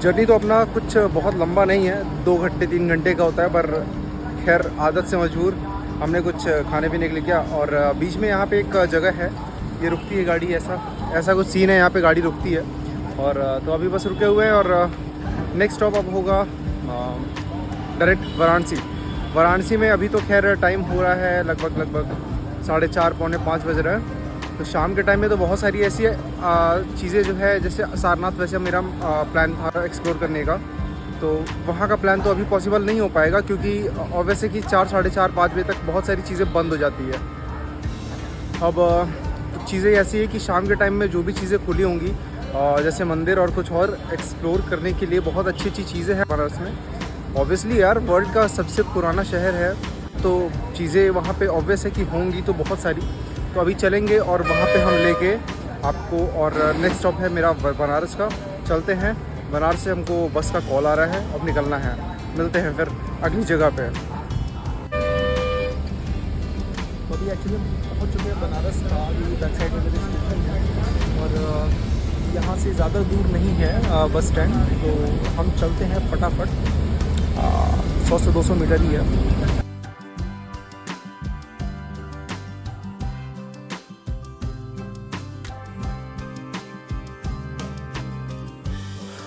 Journey तो अपना कुछ बहुत लंबा नहीं है, 2 घंटे 3 घंटे का होता है, पर खैर आदत से मजबूर हमने कुछ खाने पीने के लिए किया। और बीच में यहाँ पे एक जगह है, ये रुकती है गाड़ी, ऐसा कुछ सीन है, यहाँ पे गाड़ी रुकती है। और तो अभी बस रुके हुए हैं और नेक्स्ट स्टॉप अब होगा डायरेक्ट वाराणसी में। अभी तो खैर टाइम हो रहा है लगभग 4:30 पौने 5 बज रहा है। तो शाम के टाइम में तो बहुत सारी ऐसी चीज़ें जो है, जैसे सारनाथ, वैसे मेरा प्लान था एक्सप्लोर करने का, तो वहाँ का प्लान तो अभी पॉसिबल नहीं हो पाएगा, क्योंकि वैसे कि 4, साढ़े 4, 5 बजे तक बहुत सारी चीज़ें बंद हो जाती है। अब चीज़ें ऐसी है कि शाम के टाइम में जो भी चीज़ें खुली होंगी, जैसे मंदिर और कुछ और एक्सप्लोर करने के लिए बहुत अच्छी चीज़ें हैं बनारस में। ऑब्वियसली यार, वर्ल्ड का सबसे पुराना शहर है, तो चीज़ें वहाँ पे ऑब्वियस है कि होंगी तो बहुत सारी। तो अभी चलेंगे और वहाँ पे हम लेके आपको, और नेक्स्ट स्टॉप है मेरा बनारस का। चलते हैं, बनारस से हमको बस का कॉल आ रहा है, अब निकलना है। मिलते हैं फिर अगली जगह पे। तो अभी एक्चुअली पहुँच चुके हैं बनारस का, अभी बैक साइड में मेरे स्टेशन है और यहाँ से ज़्यादा दूर नहीं है बस स्टैंड, तो हम चलते हैं फटाफट। 100 से 200 मीटर ही है।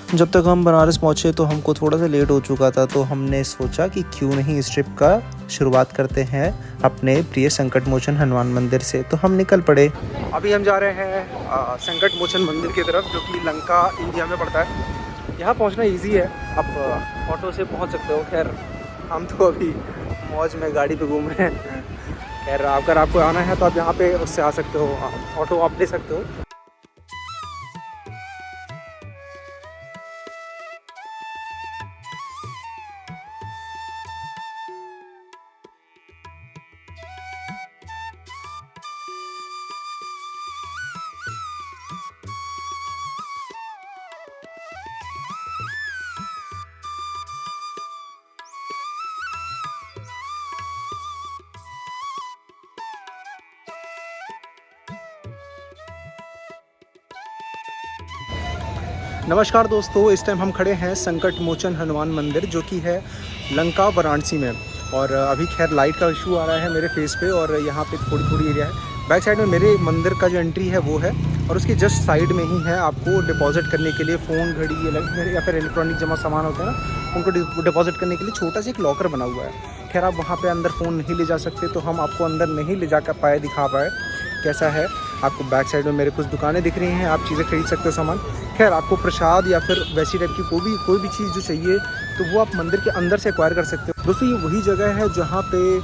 जब तक हम बनारस पहुँचे तो हमको थोड़ा सा लेट हो चुका था, तो हमने सोचा कि क्यों नहीं इस ट्रिप का शुरुआत करते हैं अपने प्रिय संकट मोचन हनुमान मंदिर से। तो हम निकल पड़े। अभी हम जा रहे हैं संकट मोचन मंदिर की तरफ, जो कि लंका इंडिया में पड़ता है। यहाँ पहुँचना इजी है, आप ऑटो से पहुँच सकते हो। खैर हम तो अभी मौज में गाड़ी पे घूम रहे हैं। खैर अगर आपको आना है तो आप यहाँ पे उससे आ सकते हो, ऑटो आप ले सकते हो। नमस्कार दोस्तों, इस टाइम हम खड़े हैं संकट मोचन हनुमान मंदिर, जो कि है लंका वाराणसी में। और अभी खैर लाइट का इशू आ रहा है मेरे फेस पे, और यहाँ पे थोड़ी एरिया है। बैक साइड में मेरे मंदिर का जो एंट्री है वो है, और उसके जस्ट साइड में ही है आपको डिपॉजिट करने के लिए फ़ोन, घड़ी या फिर इलेक्ट्रॉनिक जमा सामान होते हैं ना, उनको डिपॉजिट करने के लिए छोटा सा एक लॉकर बना हुआ है। खैर आप वहाँ पर अंदर फ़ोन नहीं ले जा सकते, तो हम आपको अंदर नहीं ले जा पाए, दिखा पाए कैसा है। आपको बैक साइड में मेरे कुछ दुकानें दिख रही हैं, आप चीज़ें खरीद सकते हो सामान। खैर आपको प्रसाद या फिर वैसी टाइप की कोई भी चीज़ जो चाहिए तो वो आप मंदिर के अंदर से एक्वायर कर सकते हो। दोस्तों, ये वही जगह है जहाँ पे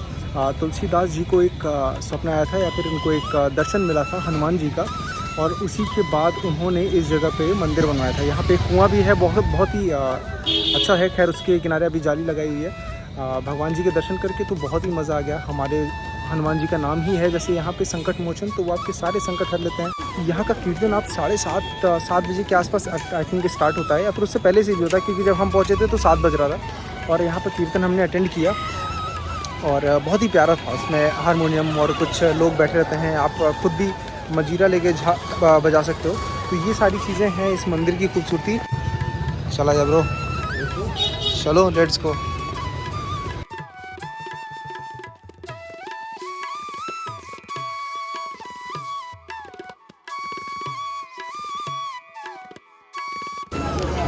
तुलसीदास जी को एक स्वप्न आया था, या फिर उनको एक दर्शन मिला था हनुमान जी का, और उसी के बाद उन्होंने इस जगह पे मंदिर बनवाया था। यहाँ पे कुआँ भी है, बहुत ही अच्छा है। खैर उसके किनारे अभी जाली लगाई हुई है। भगवान जी के दर्शन करके तो बहुत ही मज़ा आ गया। हमारे हनुमान जी का नाम ही है जैसे यहाँ पे संकट मोचन, तो वो आपके सारे संकट हर लेते हैं। यहाँ का कीर्तन आप 7:30 बजे के आसपास आई थिंक स्टार्ट होता है, या फिर उससे पहले से भी होता है, क्योंकि जब हम पहुँचे थे तो 7 बज रहा था। और यहाँ पर कीर्तन हमने अटेंड किया और बहुत ही प्यारा था। उसमें हारमोनियम और कुछ लोग बैठे रहते हैं, आप खुद भी मजीरा लेके बजा सकते हो। तो ये सारी चीज़ें हैं इस मंदिर की खूबसूरती। चला जा ब्रो, चलो लेट्स गो।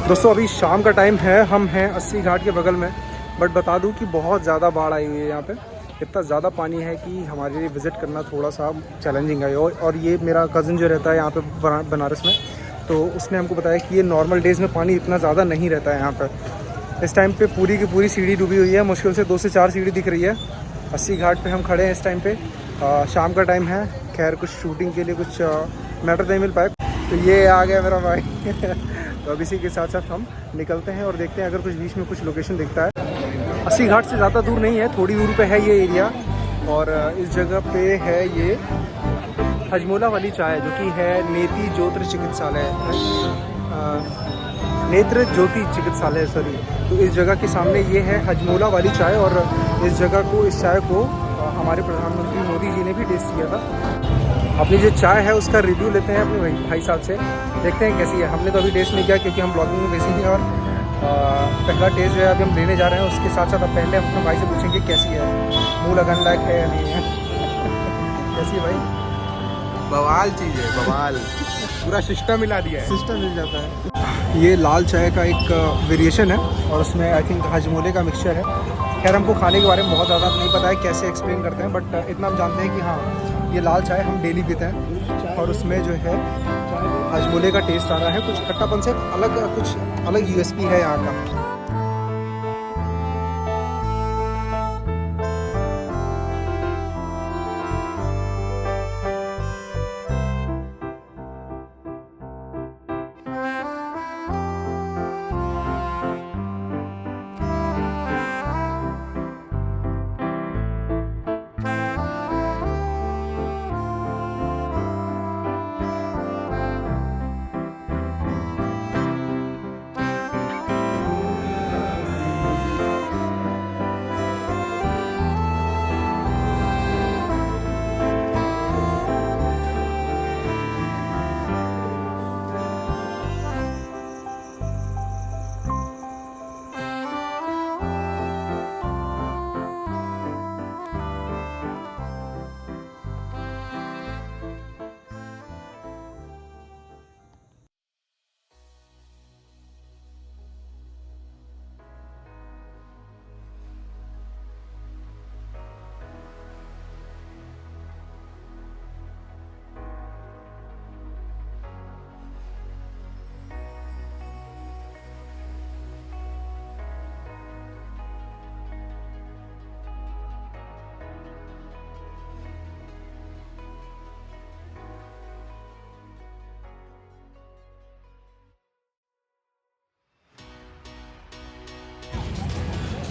दोस्तों अभी शाम का टाइम है, हम हैं 80 घाट के बगल में, बट बता दूं कि बहुत ज़्यादा बाढ़ आई हुई है यहाँ पे। इतना ज़्यादा पानी है कि हमारे लिए विज़िट करना थोड़ा सा चैलेंजिंग है। और ये मेरा कज़न जो रहता है यहाँ पे बनारस में, तो उसने हमको बताया कि ये नॉर्मल डेज़ में पानी इतना ज़्यादा नहीं रहता है यहाँ पर। इस टाइम पे पूरी की पूरी सीढ़ी डूबी हुई है, मुश्किल से 2 से 4 सीढ़ी दिख रही है। 80 घाट पर हम खड़े हैं इस टाइम पर, शाम का टाइम है। खैर कुछ शूटिंग के लिए कुछ मैटर नहीं मिल पाए, तो ये आ गया मेरा भाई। तो अब इसी के साथ साथ हम निकलते हैं और देखते हैं अगर कुछ बीच में कुछ लोकेशन दिखता है। 80 घाट से ज़्यादा दूर नहीं है, थोड़ी दूर पे है ये एरिया। और इस जगह पे है ये हजमोला वाली चाय, जो कि है नेत्र ज्योति चिकित्सालय सॉरी। तो इस जगह के सामने ये है हजमोला वाली चाय, और इस चाय को हमारे प्रधानमंत्री मोदी जी ने भी टेस्ट किया था। अपनी जो चाय है उसका रिव्यू लेते हैं अपने भाई साहब से, देखते हैं कैसी है। हमने तो अभी टेस्ट नहीं किया क्योंकि हम ब्लॉगिंग में बिजी हैं और पहला टेस्ट जो है अभी हम लेने जा रहे हैं, उसके साथ साथ अब पहले हम अपने भाई से पूछेंगे कैसी है, मुँह लगाने लायक है या नहीं है। कैसी है भाई? बवाल चीज़ है, बवाल। पूरा सिस्टम मिला दिया है। सिस्टम मिल जाता है। ये लाल चाय का एक वेरिएशन है और उसमें आई थिंक हाजमोले का मिक्सचर है। खैर हमको खाने के बारे में बहुत ज़्यादा नहीं पता है कैसे एक्सप्लेन करते हैं, बट इतना हम जानते हैं कि हाँ ये लाल चाय हम डेली पीते हैं और उसमें जो है हाजमोले का टेस्ट आ रहा है, कुछ खट्टापन से कुछ अलग यूएसपी है यहाँ का।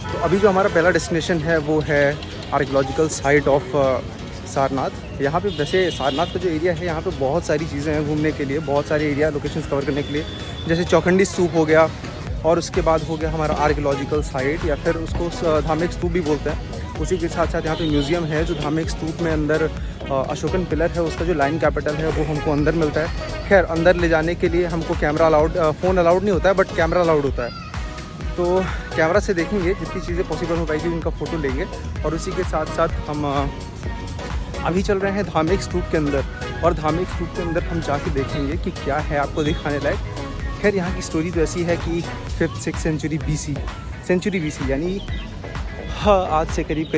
तो अभी जो हमारा पहला डेस्टिनेशन है वो है आर्कियोलॉजिकल साइट ऑफ सारनाथ। यहाँ पे वैसे सारनाथ का जो एरिया है यहाँ पे बहुत सारी चीज़ें हैं घूमने के लिए, बहुत सारे एरिया लोकेशंस कवर करने के लिए, जैसे चौखंडी स्तूप हो गया और उसके बाद हो गया हमारा आर्कियोलॉजिकल साइट या फिर उसको धार्मिक स्तूप भी बोलते हैं। उसी के साथ साथ यहाँ पे म्यूज़ियम है जो धार्मिक स्तूप में अंदर अशोकन पिलर है उसका जो लाइन कैपिटल है वो हमको अंदर मिलता है। खैर अंदर ले जाने के लिए हमको कैमरा अलाउड, फ़ोन अलाउड नहीं होता है बट कैमरा अलाउड होता है, तो कैमरा से देखेंगे जितनी चीज़ें पॉसिबल हो पाएगी उनका फ़ोटो लेंगे। और उसी के साथ साथ हम अभी चल रहे हैं धार्मिक स्तूप के अंदर और धार्मिक स्तूप के अंदर हम जाके देखेंगे कि क्या है आपको दिखाने लायक। खैर यहाँ की स्टोरी तो ऐसी है कि 5th-6th सेंचुरी BC यानी हाँ आज से करीब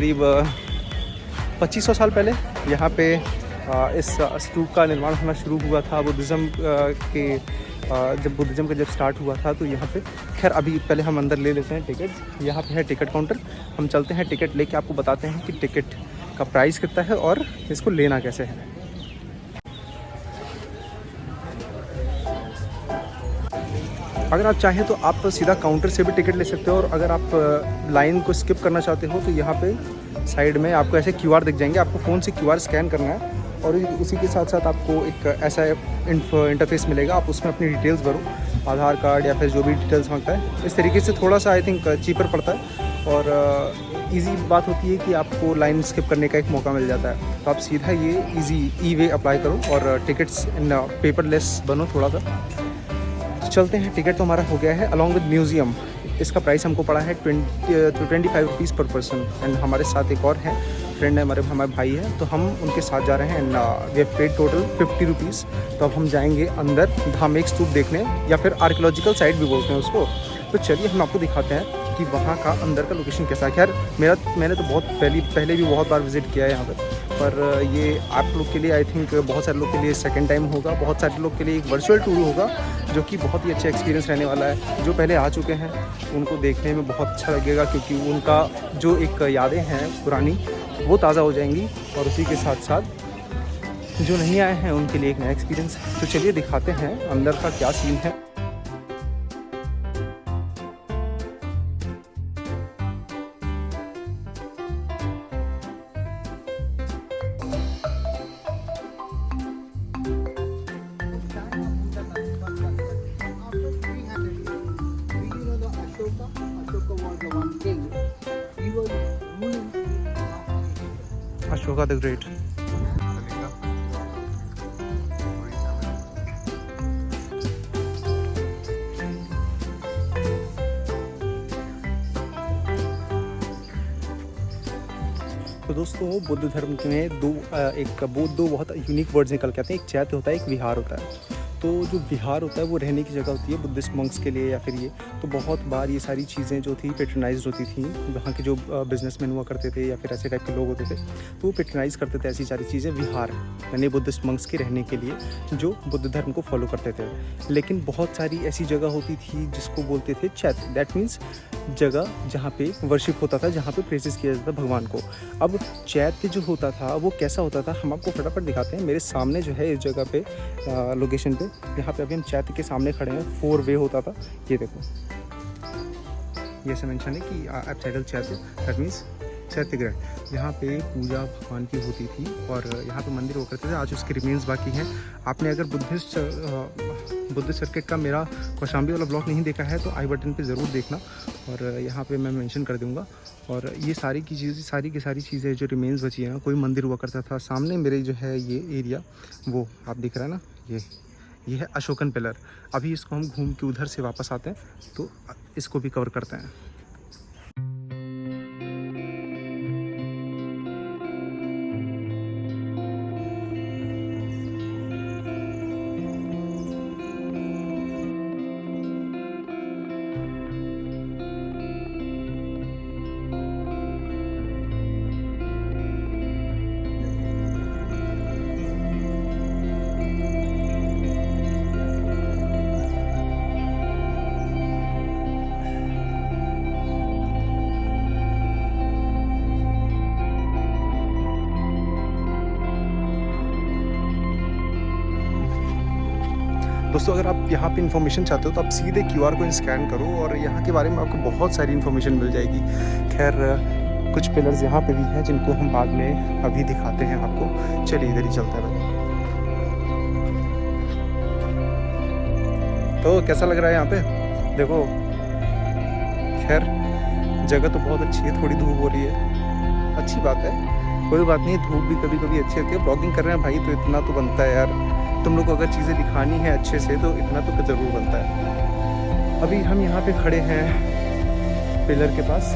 2500 साल पहले यहाँ पे इस स्तूप का निर्माण होना शुरू हुआ था। बुद्धिज़्म के जब बुद्धिज़्म का जब स्टार्ट हुआ था तो यहाँ पे। खैर अभी पहले हम अंदर ले लेते हैं टिकट। यहाँ पे है टिकट काउंटर, हम चलते हैं टिकट लेके आपको बताते हैं कि टिकट का प्राइस कितना है और इसको लेना कैसे है। अगर आप चाहें तो आप सीधा काउंटर से भी टिकट ले सकते हो और अगर आप लाइन को स्किप करना चाहते हो तो यहाँ पे साइड में आपको ऐसे QR दिख जाएंगे, आपको फ़ोन से QR स्कैन करना है और उसी के साथ साथ आपको एक ऐसा इंटरफेस मिलेगा, आप उसमें अपनी डिटेल्स भरो, आधार कार्ड या फिर जो भी डिटेल्स मांगता है। इस तरीके से थोड़ा सा आई थिंक चीपर पड़ता है और इजी बात होती है कि आपको लाइन स्किप करने का एक मौका मिल जाता है। तो आप सीधा ये ई वे अप्लाई करो और टिकट्स इन पेपरलेस बनो थोड़ा सा। तो चलते हैं, टिकट तो हमारा हो गया है अलॉन्ग विद म्यूज़ियम। इसका प्राइस हमको पड़ा है 25 रुपीज़ पर पर्सन। एंड हमारे साथ एक और है फ्रेंड है, हमारे भाई है, तो हम उनके साथ जा रहे हैं। And we have paid total 50 rupees. तो अब हम जाएंगे अंदर धार्मिक स्तूप देखने या फिर आर्कियोलॉजिकल साइट भी बोलते हैं उसको। तो चलिए हम आपको दिखाते हैं कि वहाँ का अंदर का लोकेशन कैसा है। खैर मैंने तो बहुत पहले भी बहुत बार विज़िट किया है यहाँ पर ये आप लोग के लिए आई थिंक बहुत सारे लोग के लिए सेकंड टाइम होगा, बहुत सारे लोग के लिए एक वर्चुअल टूर होगा जो कि बहुत ही अच्छा एक्सपीरियंस रहने वाला है। जो पहले आ चुके हैं उनको देखने में बहुत अच्छा लगेगा क्योंकि उनका जो एक यादें हैं पुरानी वो ताज़ा हो जाएंगी और उसी के साथ साथ जो नहीं आए हैं उनके लिए एक नया एक्सपीरियंस। तो चलिए दिखाते हैं अंदर का क्या सीन है। Ashoka the great. तो दोस्तों बुद्ध धर्म में दो बहुत यूनिक वर्ड्स निकल के आते हैं। एक चैत्य होता है, एक विहार होता है। तो जो विहार होता है वो रहने की जगह होती है बुद्धिस्ट मंक्स के लिए या फिर ये। तो बहुत बार ये सारी चीज़ें जो थी पेट्रनाइज होती थी, वहाँ के जो बिजनेसमैन हुआ करते थे या फिर ऐसे टाइप के लोग होते थे, तो वो पेट्रनाइज करते थे ऐसी सारी चीज़ें विहार, यानी बुद्धिस्ट मंक्स के रहने के लिए जो बुद्ध धर्म को फॉलो करते थे। लेकिन बहुत सारी ऐसी जगह होती थी जिसको बोलते थे चैत्य, दैट मीन्स जगह जहाँ पे वर्शिप होता था, जहाँ पे प्रेजेस किया जाता था भगवान को। अब चैत्य जो होता था वो कैसा होता था, हम आपको फटाफट दिखाते हैं। मेरे सामने जो है इस जगह पे लोकेशन पे, यहाँ पे अभी हम चैत्य के सामने खड़े हैं। 4 वे होता था, ये देखो, ये ऐसे मेंशन है कि एब्साइडल चैत्य, दैट मीन्स चैत्य ग्रह। यहाँ पे पूजा भगवान की होती थी और यहाँ पे मंदिर हुआ करते थे। आज उसके रिमेन्स बाकी हैं। आपने अगर बुद्ध सर्किट का मेरा कौशाम्बी वाला ब्लॉग नहीं देखा है तो आई बटन पे ज़रूर देखना, और यहाँ पे मैं मेंशन कर दूँगा। और ये सारी की सारी चीज़ें जो रिमेन्स बची है ना, कोई मंदिर हुआ करता था। सामने मेरे जो है ये एरिया, वो आप दिख रहा है ना, ये है अशोकन पिलर। अभी इसको हम घूम के उधर से वापस आते हैं तो इसको भी कवर करते हैं। दोस्तों अगर आप यहाँ पे इन्फॉर्मेशन चाहते हो तो आप सीधे QR को स्कैन करो और यहाँ के बारे में आपको बहुत सारी इन्फॉर्मेशन मिल जाएगी। खैर कुछ पिलर्स यहाँ पे भी हैं जिनको हम बाद में अभी दिखाते हैं आपको। चलिए इधर ही चलते हैं। तो कैसा लग रहा है यहाँ पे, देखो। खैर जगह तो बहुत अच्छी है, थोड़ी धूप हो रही है, अच्छी बात है, कोई बात नहीं। धूप भी कभी कभी अच्छी होती है। ब्लॉगिंग कर रहे हैं भाई तो इतना तो बनता है यार, तुम लोग को अगर चीज़ें दिखानी है अच्छे से तो इतना तो ज़रूर बनता है। अभी हम यहाँ पे खड़े हैं पिलर के पास।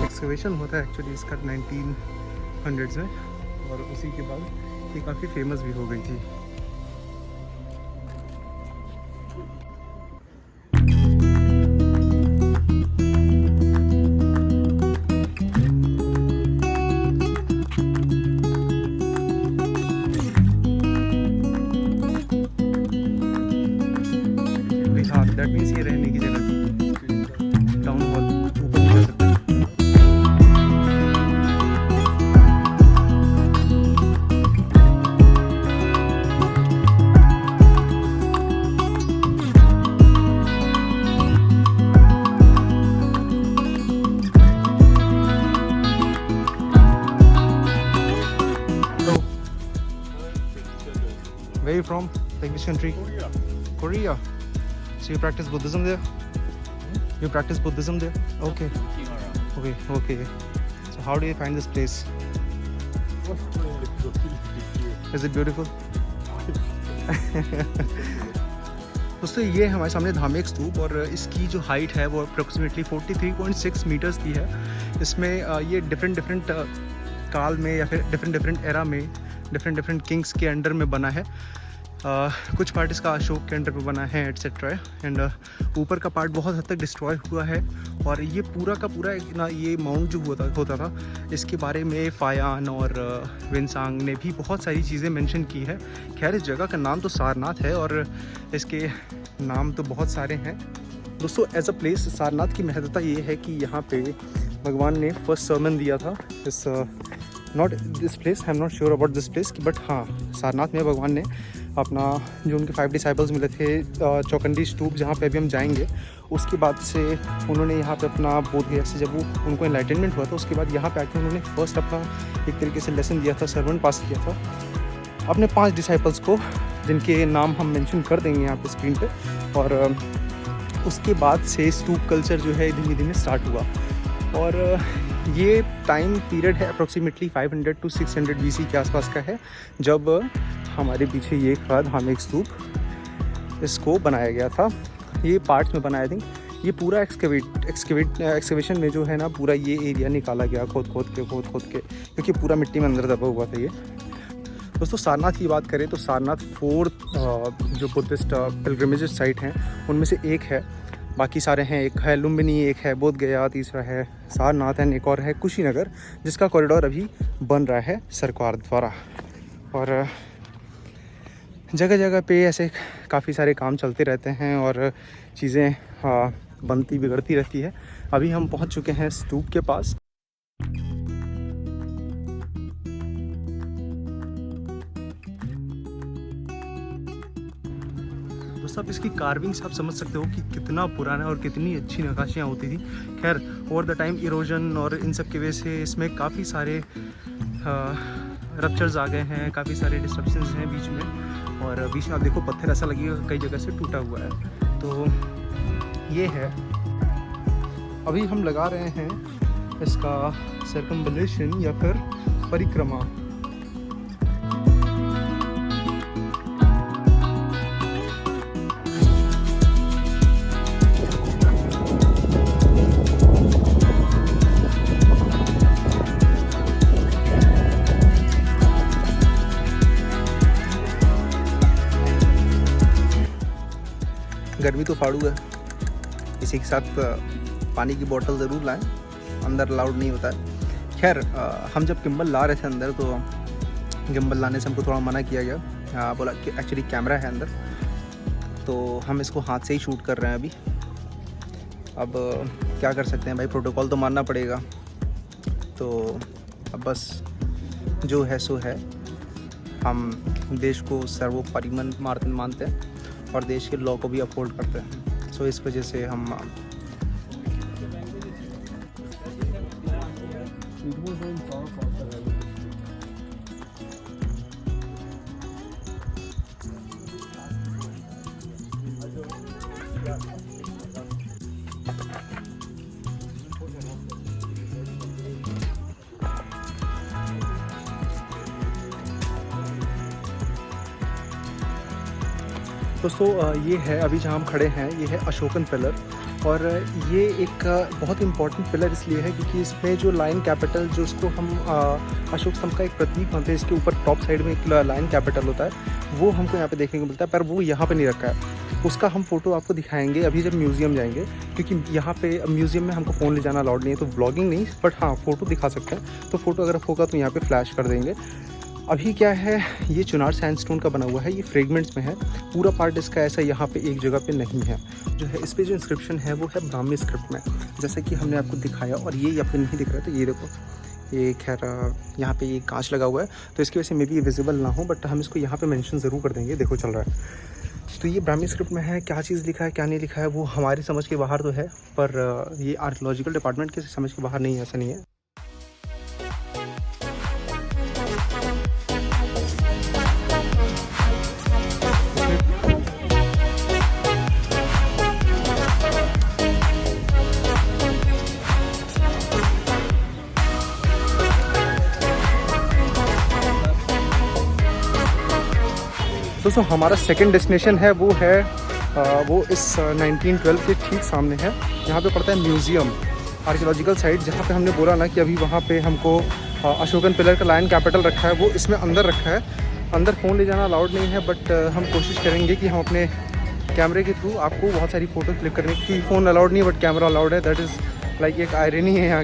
एक्सकवेशन होता है एक्चुअली इसका 1900s में, और उसी के बाद ये काफ़ी फेमस भी हो गई थी। बिहार, दैट मीन्स ये रहने की जगह थी। टाउन हॉल ऊपर नहीं जा सकते। Where are you from? Like which country? Korea. So you practice Buddhism there? You practice Buddhism there? Okay. Okay. So how do you find this place? Is it beautiful? दोस्तों ये हमारे सामने धामेक स्तूप, और इसकी जो हाइट है वो अप्रोक्सीमेटली 43.6 मीटर्स की है। इसमें ये डिफरेंट काल में या फिर डिफरेंट एरा में डिफरेंट किंग्स के अंडर में बना है। कुछ पार्ट इसका अशोक के अंडर पे बना है एट्सेट्रा। एंड ऊपर का पार्ट बहुत हद तक डिस्ट्रॉय हुआ है, और ये पूरा का पूरा ना ये माउंट जो होता था इसके बारे में फायान और विंसांग ने भी बहुत सारी चीज़ें मेंशन की है। खैर इस जगह का नाम तो सारनाथ है और इसके नाम तो बहुत सारे हैं। दोस्तों एज अ प्लेस सारनाथ की महत्वता ये है कि यहाँ पे भगवान ने फर्स्ट सर्मन दिया था। इस not this place, I am not sure about this place, but हाँ सारनाथ में भगवान ने अपना जो उनके 5 डिसाइपल्स मिले थे चौकंडी स्तूप जहाँ पे अभी हम जाएंगे, उसके बाद से उन्होंने यहाँ पे अपना बोध गया से जब वो उनको एनलाइटनमेंट हुआ था, उसके बाद यहाँ पे आके उन्होंने फर्स्ट अपना एक तरीके से लेसन दिया था, सर्मन पास किया था अपने 5 डिसाइपल्स को, जिनके नाम हम मेंशन कर देंगे यहाँ पे स्क्रीन पे। और उसके बाद से स्तूप कल्चर जो है धीमे धीमे स्टार्ट हुआ। और ये टाइम पीरियड है अप्रोक्सीमेटली 500 to 600 BC के आसपास का है, जब हमारे पीछे ये खद हम एक स्तूप इसको बनाया गया था। ये पार्ट्स में बनाया, आई थिंक ये पूरा एक्सकेवेशन में जो है ना, पूरा ये एरिया निकाला गया खोद खोद के, क्योंकि पूरा मिट्टी में अंदर दबा हुआ था ये। दोस्तों सारनाथ की बात करें तो सारनाथ 4 जो बुद्धिस्ट पिलग्रिमेज साइट हैं उनमें से एक है। बाकी सारे हैं, एक है लुम्बिनी, एक है बोध गया, तीसरा है सारनाथ एंड एक और है कुशीनगर, जिसका कॉरिडोर अभी बन रहा है सरकार द्वारा। और जगह जगह पे ऐसे काफ़ी सारे काम चलते रहते हैं और चीज़ें बनती बिगड़ती रहती है। अभी हम पहुंच चुके हैं स्तूप के पास। दोस्तों आप इसकी कार्विंग्स आप समझ सकते हो कि कितना पुराना और कितनी अच्छी नक्काशियाँ होती थी। खैर ओवर द टाइम इरोजन और इन सब की वजह से इसमें काफ़ी सारे रप्चर्स आ गए हैं, काफ़ी सारे डिस्ट्रप्शंस हैं बीच में। और बीच में आप देखो पत्थर ऐसा लगेगा कई जगह से टूटा हुआ है। तो ये है, अभी हम लगा रहे हैं इसका सर्कम्बलेशन या फिर परिक्रमा। गर्मी तो फाड़ू है, इसी के साथ पानी की बोतल ज़रूर लाएं, अंदर अलाउड नहीं होता है। खैर हम जब गिम्बल ला रहे थे अंदर, तो गिम्बल लाने से हमको थोड़ा मना किया गया। बोला कि एक्चुअली कैमरा है अंदर, तो हम इसको हाथ से ही शूट कर रहे हैं अभी। अब क्या कर सकते हैं भाई, प्रोटोकॉल तो मानना पड़ेगा। तो अब बस जो है सो है, हम देश को सर्वोपरि मानते हैं और देश के लॉ को भी अपहोल्ड करते हैं। सो इस वजह से हम दोस्तों ये है अभी जहाँ हम खड़े हैं, ये है अशोकन पिलर। और ये एक बहुत इंपॉर्टेंट पिलर इसलिए है क्योंकि इसमें जो लाइन कैपिटल, जो इसको हम अशोक स्तंभ का एक प्रतीक मानते हैं, इसके ऊपर टॉप साइड में एक लाइन कैपिटल होता है, वो हमको यहाँ पे देखने को मिलता है, पर वो यहाँ पे नहीं रखा है। उसका हम फ़ोटो आपको दिखाएंगे अभी जब म्यूज़ियम जाएंगे, क्योंकि यहाँ पे म्यूज़ियम में हमको फ़ोन ले जाना अलाउड नहीं है, तो ब्लॉगिंग नहीं, बट हाँ फ़ोटो दिखा सकते हैं। तो फ़ोटो अगर होगा तो यहाँ पर फ्लैश कर देंगे। अभी क्या है, ये चुनार सैंडस्टोन का बना हुआ है, ये फ्रेगमेंट्स में है, पूरा पार्ट इसका ऐसा यहाँ पे एक जगह पे नहीं है। जो है इस पे जो इंस्क्रिप्शन है वो है ब्राह्मी स्क्रिप्ट में, जैसा कि हमने आपको दिखाया। और ये आपको नहीं दिख रहा है, तो ये देखो, ये खैर यहाँ पे ये कांच लगा हुआ है, तो इसकी वजह से मे बी ये विजिबल ना हो, बट हम इसको यहाँ पे मेंशन ज़रूर कर देंगे। देखो चल रहा है, तो ये ब्राह्मी स्क्रिप्ट में है। क्या चीज़ लिखा है क्या नहीं लिखा है वो हमारी समझ के बाहर तो है, पर ये आर्कियोलॉजिकल डिपार्टमेंट के समझ के बाहर नहीं है, ऐसा नहीं है। दोस्तों हमारा सेकंड डेस्टिनेशन है वो इस 1912 के ठीक सामने है। यहाँ पे पड़ता है म्यूज़ियम, आर्कियोलॉजिकल साइट, जहाँ पे हमने बोला ना कि अभी वहाँ पे हमको अशोकन पिलर का लाइन कैपिटल रखा है, वो इसमें अंदर रखा है। अंदर फ़ोन ले जाना अलाउड नहीं है, बट हम कोशिश करेंगे कि हम अपने कैमरे के थ्रू आपको बहुत सारी फ़ोटो क्लिक करने की। फ़ोन अलाउड नहीं है बट कैमरा अलाउड है, दैट इज़ लाइक एक आयरनी है यहाँ।